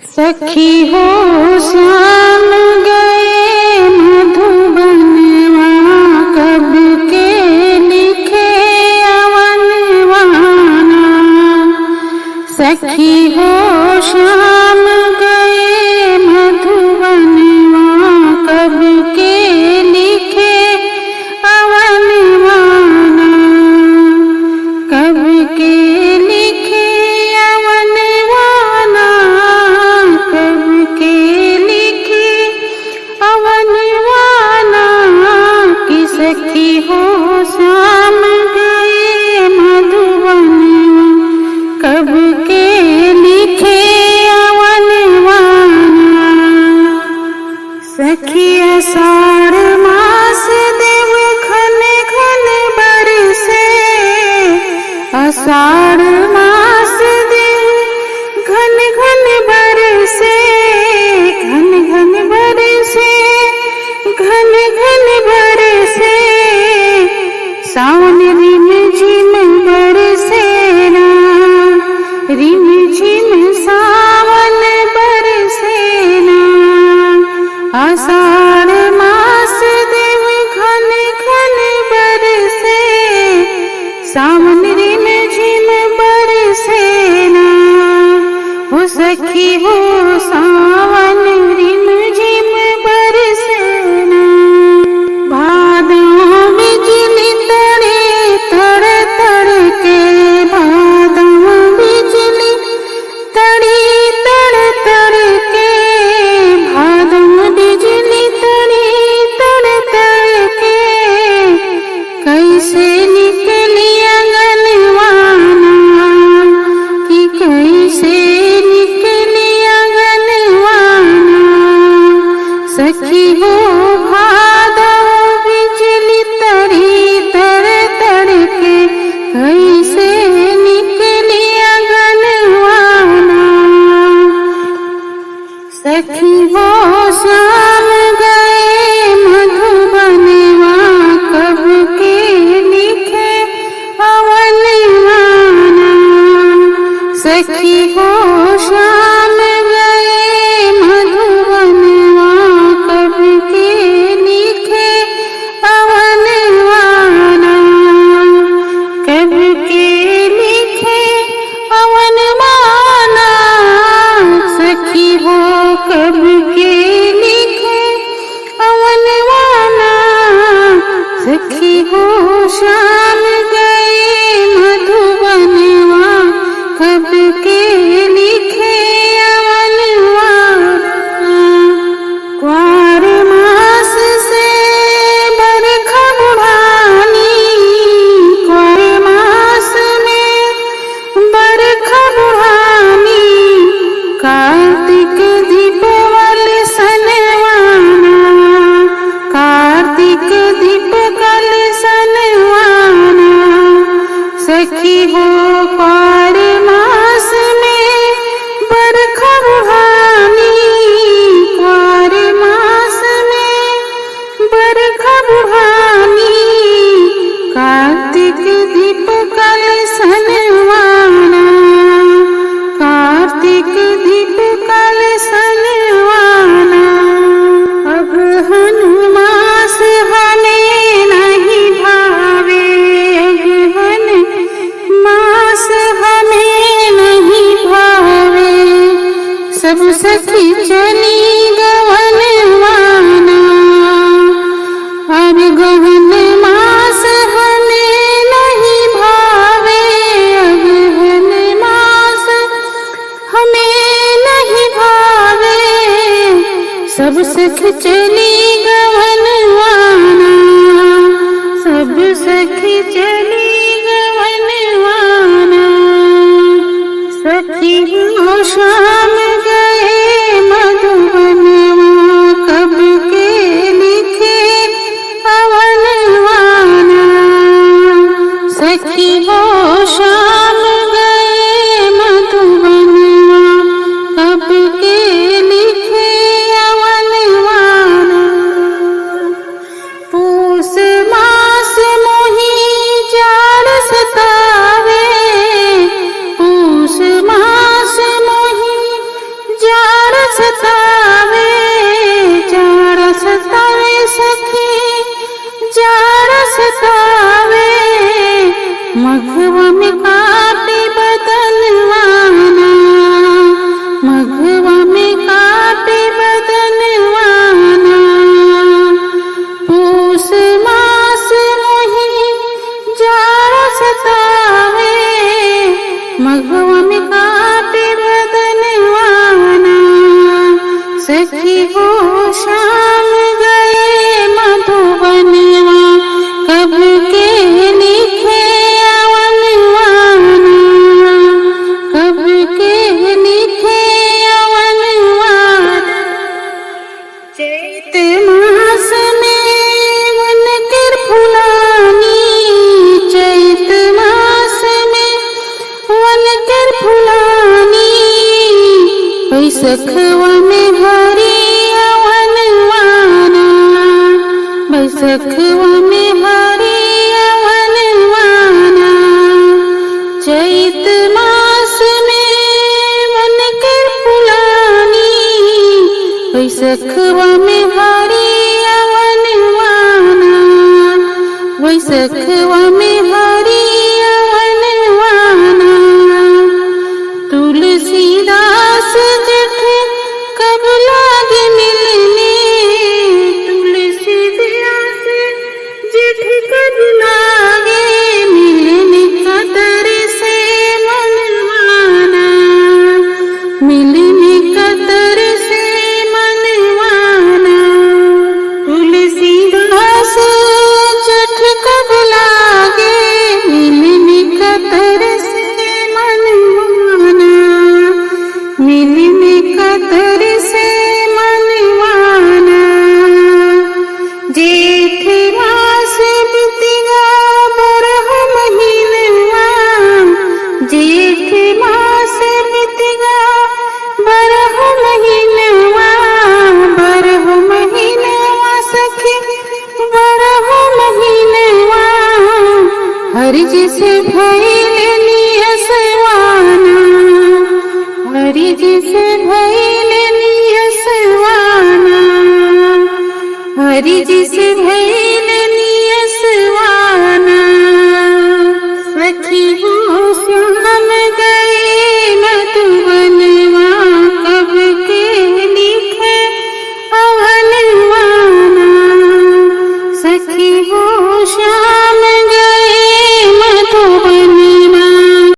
सखी हो श्याम गए मधुबनवा, कब के लिखे अवनवाना। सखी हो श्याम गए मधुबनवा, कब के लिखे अवनवाना। कब के लिखे अवनवाना, कब के लिखे अवनवाना। कि सखी हो श्याम गए मधुबनवा, कब के लिखे अवनवाना। सखी आषाढ़ मास देव घन घन बरसे, आषाढ़ मास देव घन घन बरसे, घन घन बरसे, घन घन बरसे। सावन रिम झिम बरसे ना, रिम झिम सावन बरसे ना। आषाढ़ मास देव घन घन बरसे, सावन रिम झिम बरसे ना। हो सखी हो सावन रिम झिम बरसे ना। भादों बिजली तड़े तड़ तड़ के, भादों बिजली तड़ी तड़ तड़ के, भादों बिजली तड़ी तड़ तड़ के। कैसे निकली आंगनवाना, कि कैसे निकली आंगनवाना। सखी हो भादों बिजली तड़ी तड़ तड़ के, कैसे निकली आंगनवाना। सखी हो श्याम गए मधुबनवा, कब के लिखे अवनवाना। सखी हो श्याम गए मधुबनवा, कब के लिखे अवनवाना। कब के लिखे अवनवाना। सखी हो कब के लिखे अवनवाना। सखी हो श्याम गए मधुबनवा, कब के लिखे अवनवाना। क्वार मास से बरखा बुढ़ानी, क्वार मास में बरखा बुढ़ानी। कार्तिक दीपवल सनवाना, कार्तिक दीपकल सनवाना। सखी हो क्वार मास में बरखा बुढ़ानी, क्वार मास में बरखा बुढ़ानी। कार्तिक दीपकल सनवाना, कार्तिक दीपकल सनवाना। अगहन मास हमें नहीं भावे, अगहन मास हमें नहीं भावे। सब सखी चली गवनवाना, अगहन मास हमें नहीं भावे। अगहन मास हमें नहीं भावे। सब सखी चली गवनवाना, सब सखी चली गवनवाना। सखी हो श्याम गए मधुबनवा, कब के लिखे अवनवाना। सखी हो श्याम गए मधुबनवा, कब के लिखे अवनवाना। पूस मास मोही जाड़ सतावे, पूस मास मोही बैसखवा में हरियवनवाना, बैसखवा में हरियवनवाना। चैत मास में बनकर फुलानी, बैसखवा में हरियवनवाना, बैसखवा में हरियवनवाना। तुलसीदास जेठ कब लागे मिलने, तुलसीदास जेठ कब लागे मिलने। कतर से मनवाना, मिलने कतर से मनवाना। तुलसीदास जेठ कब लागे मिलने कतर से मनवाना, मिलने कतर से मनवाना। जेठ मास बीतेगा बरह महीनवा, जेठ मास बीतेगा बरह महीनवा, बरह महीनवा सखी बरह महीनवा। हरि जी से भइले असवाना, हरि जी से भइले असवाना, हरि जी से भइले